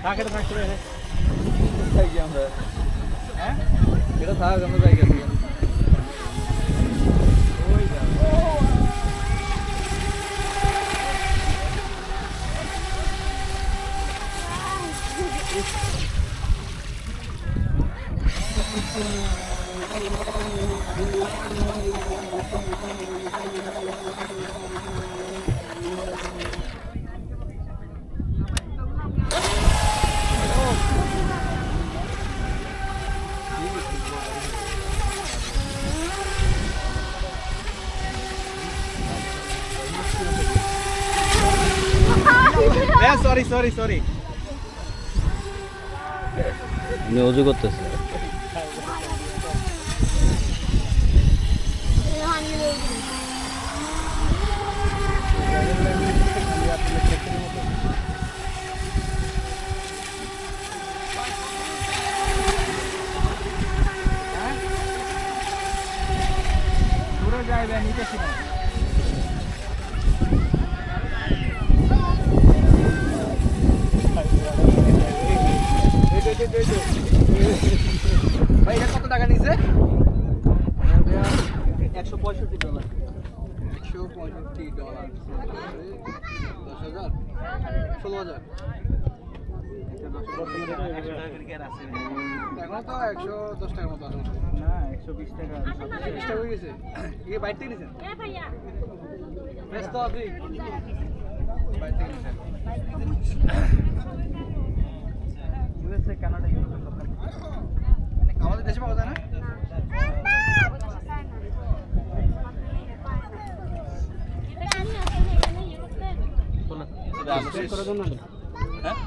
থাকতে থাকতে থাকি আমরা হ্যাঁ এটা থাক আমরা যাই গেছি সরি সরি সরি উনি অজু করতেছে পুরো যাইবে নিচে ছিল ভাই এটা কত টাকা নিছে $165 $165 $10,000 এখন তো 110 টাকার মতো আছে না 120 টাকা 120 টাকা হয়ে গেছে এই বাইক থেকে নিছেন ব্যস্ত আছি বাইক থেকে নিছেন ইউএসএ কানাডা ইউরোপ আমাদের দেশে পাওয়া যায় না হ্যাঁ